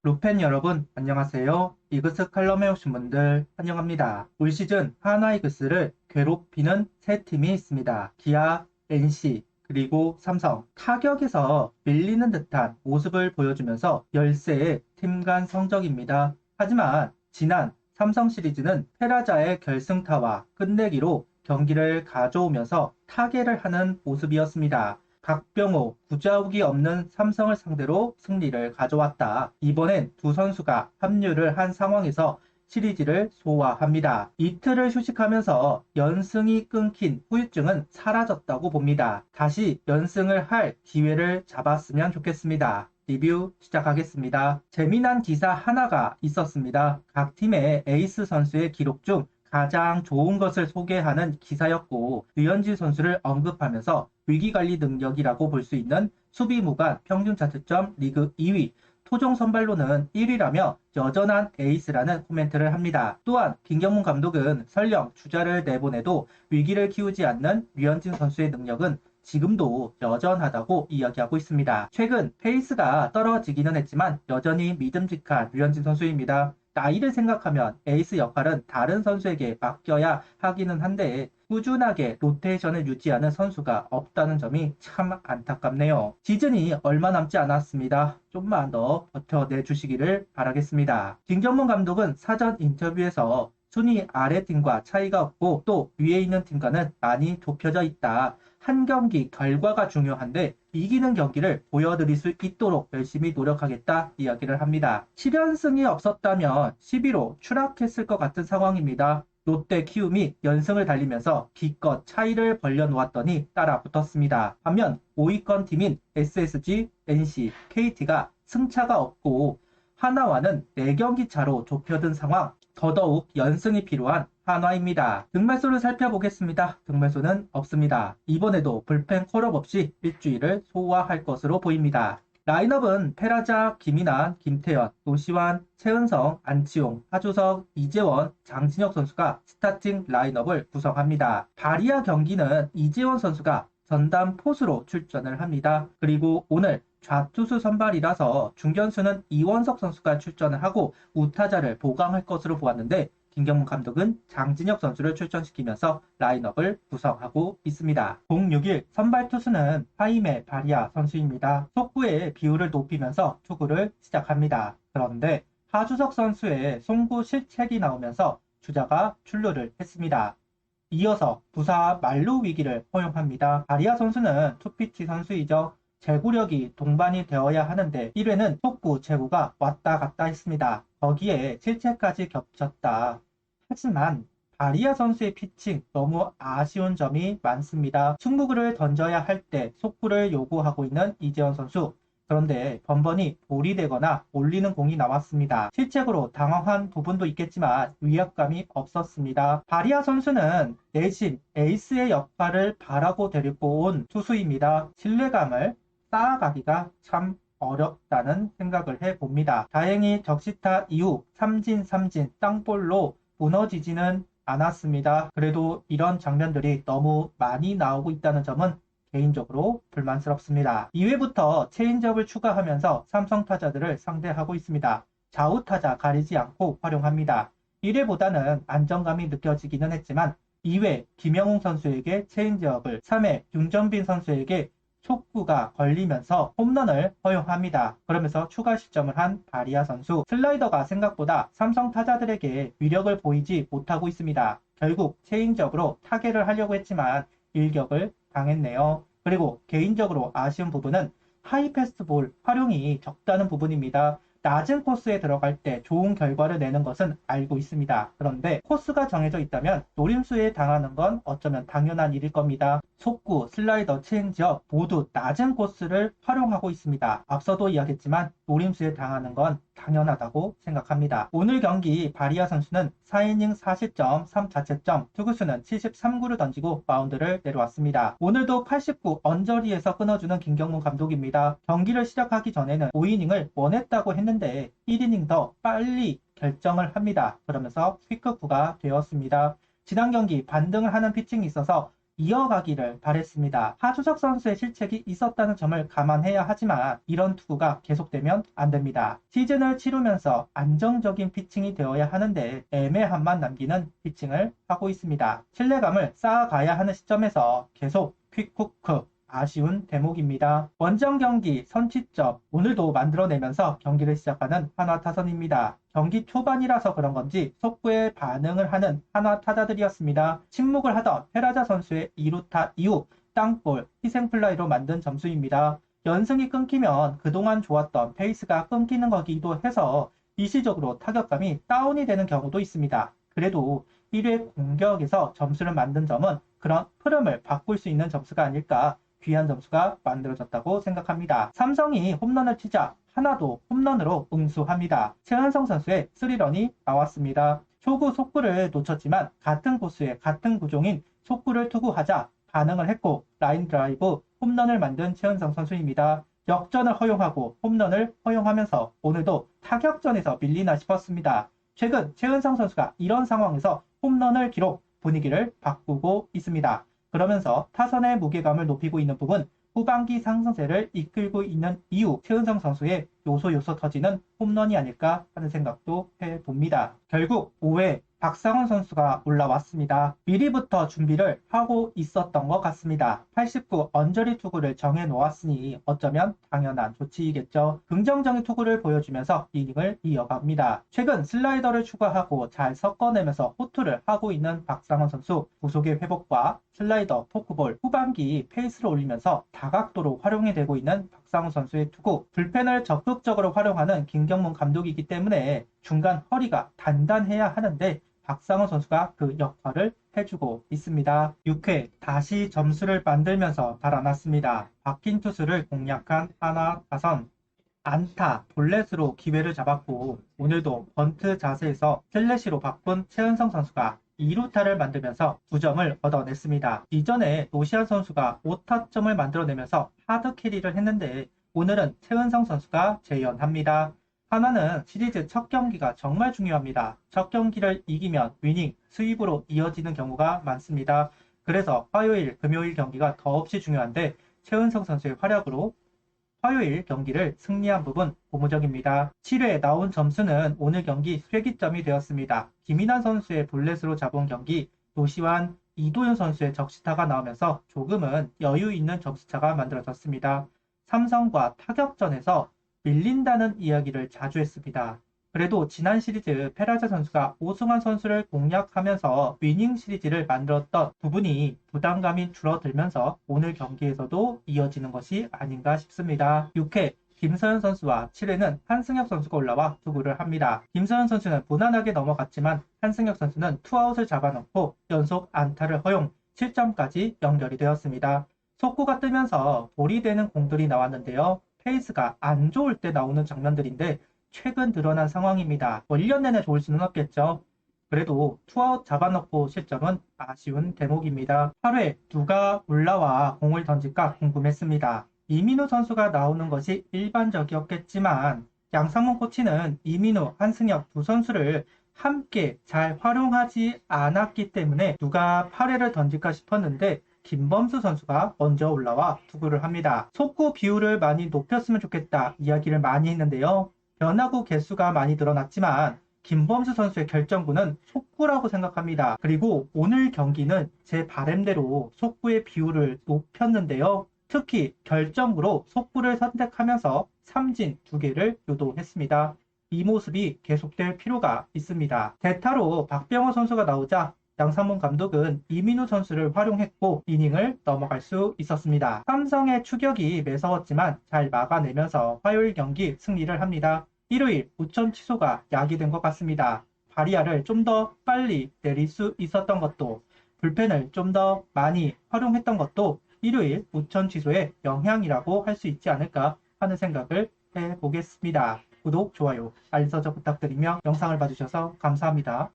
루펜 여러분 안녕하세요. 이그스 칼럼에 오신 분들 환영합니다. 올 시즌 한화 이그스를 괴롭히는 세 팀이 있습니다. 기아, NC, 그리고 삼성. 타격에서 밀리는 듯한 모습을 보여주면서 열세의 팀 간 성적입니다. 하지만 지난 삼성 시리즈는 페라자의 결승타와 끝내기로 경기를 가져오면서 타계를 하는 모습이었습니다. 박병호, 구자욱이 없는 삼성을 상대로 승리를 가져왔다. 이번엔 두 선수가 합류를 한 상황에서 시리즈를 소화합니다. 이틀을 휴식하면서 연승이 끊긴 후유증은 사라졌다고 봅니다. 다시 연승을 할 기회를 잡았으면 좋겠습니다. 리뷰 시작하겠습니다. 재미난 기사 하나가 있었습니다. 각 팀의 에이스 선수의 기록 중 가장 좋은 것을 소개하는 기사였고, 류현진 선수를 언급하면서 위기관리 능력이라고 볼 수 있는 수비무관 평균 자책점 리그 2위, 토종 선발로는 1위라며 여전한 에이스라는 코멘트를 합니다. 또한 김경문 감독은 설령 주자를 내보내도 위기를 키우지 않는 류현진 선수의 능력은 지금도 여전하다고 이야기하고 있습니다. 최근 페이스가 떨어지기는 했지만 여전히 믿음직한 류현진 선수입니다. 나이를 생각하면 에이스 역할은 다른 선수에게 맡겨야 하기는 한데 꾸준하게 로테이션을 유지하는 선수가 없다는 점이 참 안타깝네요. 시즌이 얼마 남지 않았습니다. 좀만 더 버텨내 주시기를 바라겠습니다. 김경문 감독은 사전 인터뷰에서 순위 아래 팀과 차이가 없고 또 위에 있는 팀과는 많이 좁혀져 있다. 한 경기 결과가 중요한데 이기는 경기를 보여드릴 수 있도록 열심히 노력하겠다 이야기를 합니다. 7연승이 없었다면 11호 추락했을 것 같은 상황입니다. 롯데 키움이 연승을 달리면서 기껏 차이를 벌려놓았더니 따라 붙었습니다. 반면 5위권 팀인 SSG, NC, KT가 승차가 없고 하나와는 4경기 차로 좁혀든 상황, 더더욱 연승이 필요한 한화입니다. 등말소를 살펴보겠습니다. 등말소는 없습니다. 이번에도 불펜 콜업 없이 일주일을 소화할 것으로 보입니다. 라인업은 페라자, 김인환, 김태현, 노시환, 최은성, 안치홍, 하주석, 이재원, 장진혁 선수가 스타팅 라인업을 구성합니다. 바리아 경기는 이재원 선수가 전담 포수로 출전을 합니다. 그리고 오늘 좌투수 선발이라서 중견수는 이원석 선수가 출전을 하고 우타자를 보강할 것으로 보았는데 김경문 감독은 장진혁 선수를 출전시키면서 라인업을 구성하고 있습니다. 06일 선발 투수는 하이메 바리아 선수입니다. 속구의 비율을 높이면서 투구를 시작합니다. 그런데 하주석 선수의 송구 실책이 나오면서 주자가 출루를 했습니다. 이어서 부사 만루 위기를 허용합니다. 바리아 선수는 투피치 선수이죠. 제구력이 동반이 되어야 하는데 1회는 속구 제구가 왔다 갔다 했습니다. 거기에 실책까지 겹쳤다. 하지만 바리아 선수의 피칭 너무 아쉬운 점이 많습니다. 승부구를 던져야 할 때 속구를 요구하고 있는 이재원 선수. 그런데 번번이 볼이 되거나 올리는 공이 나왔습니다. 실책으로 당황한 부분도 있겠지만 위압감이 없었습니다. 바리아 선수는 내심 에이스의 역할을 바라고 데리고 온 투수입니다. 신뢰감을 쌓아가기가 참 어렵다는 생각을 해봅니다. 다행히 적시타 이후 삼진 땅볼로 무너지지는 않았습니다. 그래도 이런 장면들이 너무 많이 나오고 있다는 점은 개인적으로 불만스럽습니다. 2회부터 체인지업을 추가하면서 삼성 타자들을 상대하고 있습니다. 좌우 타자 가리지 않고 활용합니다. 1회보다는 안정감이 느껴지기는 했지만 2회 김영웅 선수에게 체인지업을, 3회 윤정빈 선수에게 촉구가 걸리면서 홈런을 허용합니다. 그러면서 추가 실점을 한 바리아 선수. 슬라이더가 생각보다 삼성 타자들에게 위력을 보이지 못하고 있습니다. 결국 체인지업으로 타겟을 하려고 했지만 일격을 당했네요. 그리고 개인적으로 아쉬운 부분은 하이패스트볼 활용이 적다는 부분입니다. 낮은 코스에 들어갈 때 좋은 결과를 내는 것은 알고 있습니다. 그런데 코스가 정해져 있다면 노림수에 당하는 건 어쩌면 당연한 일일 겁니다. 속구, 슬라이더, 체인지업 모두 낮은 코스를 활용하고 있습니다. 앞서도 이야기했지만 노림수에 당하는 건 당연하다고 생각합니다. 오늘 경기 바리아 선수는 4이닝 4실점 3자책점, 투구수는 73구를 던지고 마운드를 내려왔습니다. 오늘도 89 언저리에서 끊어주는 김경문 감독입니다. 경기를 시작하기 전에는 5이닝을 원했다고 했는데 1이닝 더 빨리 결정을 합니다. 그러면서 퀵크구가 되었습니다. 지난 경기 반등을 하는 피칭이 있어서 이어가기를 바랬습니다. 하주석 선수의 실책이 있었다는 점을 감안해야 하지만 이런 투구가 계속되면 안 됩니다. 시즌을 치르면서 안정적인 피칭이 되어야 하는데 애매함만 남기는 피칭을 하고 있습니다. 신뢰감을 쌓아가야 하는 시점에서 계속 퀵쿠크 아쉬운 대목입니다. 원정 경기 선취점 오늘도 만들어내면서 경기를 시작하는 한화 타선입니다. 경기 초반이라서 그런 건지 속구에 반응을 하는 한화 타자들이었습니다. 침묵을 하던 페라자 선수의 2루타 이후 땅볼 희생플라이로 만든 점수입니다. 연승이 끊기면 그동안 좋았던 페이스가 끊기는 거기도 해서 일시적으로 타격감이 다운이 되는 경우도 있습니다. 그래도 1회 공격에서 점수를 만든 점은 그런 흐름을 바꿀 수 있는 점수가 아닐까 귀한 점수가 만들어졌다고 생각합니다. 삼성이 홈런을 치자 하나도 홈런으로 응수합니다. 최은성 선수의 3런이 나왔습니다. 초구 속구를 놓쳤지만 같은 코스에 같은 구종인 속구를 투구하자 반응을 했고 라인 드라이브 홈런을 만든 최은성 선수입니다. 역전을 허용하고 홈런을 허용하면서 오늘도 타격전에서 밀리나 싶었습니다. 최근 최은성 선수가 이런 상황에서 홈런을 기록 분위기를 바꾸고 있습니다. 그러면서 타선의 무게감을 높이고 있는 부분 후반기 상승세를 이끌고 있는 이유 최은성 선수의 요소 터지는 홈런이 아닐까 하는 생각도 해봅니다. 결국 5회 박상원 선수가 올라왔습니다. 미리부터 준비를 하고 있었던 것 같습니다. 89 언저리 투구를 정해놓았으니 어쩌면 당연한 조치이겠죠. 긍정적인 투구를 보여주면서 이닝을 이어갑니다. 최근 슬라이더를 추가하고 잘 섞어내면서 호투를 하고 있는 박상원 선수 구속의 회복과 슬라이더, 포크볼, 후반기 페이스를 올리면서 다각도로 활용이 되고 있는 박상훈 선수의 투구, 불펜을 적극적으로 활용하는 김경문 감독이기 때문에 중간 허리가 단단해야 하는데 박상훈 선수가 그 역할을 해주고 있습니다. 6회 다시 점수를 만들면서 달아났습니다. 바뀐 투수를 공략한 한화 타선. 안타, 볼넷으로 기회를 잡았고 오늘도 번트 자세에서 슬래시로 바꾼 최은성 선수가 2루타를 만들면서 2점을 얻어냈습니다. 이전에 노시안 선수가 5타점을 만들어내면서 하드 캐리를 했는데 오늘은 최은성 선수가 재연합니다. 하나는 시리즈 첫 경기가 정말 중요합니다. 첫 경기를 이기면 위닝, 수입으로 이어지는 경우가 많습니다. 그래서 화요일, 금요일 경기가 더없이 중요한데 최은성 선수의 활약으로 화요일 경기를 승리한 부분 고무적입니다. 7회에 나온 점수는 오늘 경기 쇠기점이 되었습니다. 김인환 선수의 볼넷으로 잡은 경기, 노시환, 이도현 선수의 적시타가 나오면서 조금은 여유 있는 점수차가 만들어졌습니다. 삼성과 타격전에서 밀린다는 이야기를 자주 했습니다. 그래도 지난 시리즈 페라자 선수가 오승환 선수를 공략하면서 위닝 시리즈를 만들었던 부분이 부담감이 줄어들면서 오늘 경기에서도 이어지는 것이 아닌가 싶습니다. 6회 김서현 선수와 7회는 한승혁 선수가 올라와 투구를 합니다. 김서현 선수는 무난하게 넘어갔지만 한승혁 선수는 투아웃을 잡아놓고 연속 안타를 허용 7점까지 연결이 되었습니다. 속구가 뜨면서 볼이 되는 공들이 나왔는데요. 페이스가 안 좋을 때 나오는 장면들인데 최근 드러난 상황입니다. 1년 내내 좋을 수는 없겠죠. 그래도 투아웃 잡아놓고 실점은 아쉬운 대목입니다. 8회 누가 올라와 공을 던질까 궁금했습니다. 이민우 선수가 나오는 것이 일반적이었겠지만 양상문 코치는 이민우, 한승혁 두 선수를 함께 잘 활용하지 않았기 때문에 누가 8회를 던질까 싶었는데 김범수 선수가 먼저 올라와 투구를 합니다. 속구 비율을 많이 높였으면 좋겠다 이야기를 많이 했는데요. 변화구 개수가 많이 늘어났지만 김범수 선수의 결정구는 속구라고 생각합니다. 그리고 오늘 경기는 제 바램대로 속구의 비율을 높였는데요. 특히 결정구로 속구를 선택하면서 삼진 2개를 유도했습니다. 이 모습이 계속될 필요가 있습니다. 대타로 박병호 선수가 나오자 양상문 감독은 이민우 선수를 활용했고 이닝을 넘어갈 수 있었습니다. 삼성의 추격이 매서웠지만 잘 막아내면서 화요일 경기 승리를 합니다. 일요일 우천 취소가 야기된 것 같습니다. 바리아를 좀 더 빨리 내릴 수 있었던 것도 불펜을 좀 더 많이 활용했던 것도 일요일 우천 취소의 영향이라고 할 수 있지 않을까 하는 생각을 해보겠습니다. 구독, 좋아요, 알림 설정 부탁드리며 영상을 봐주셔서 감사합니다.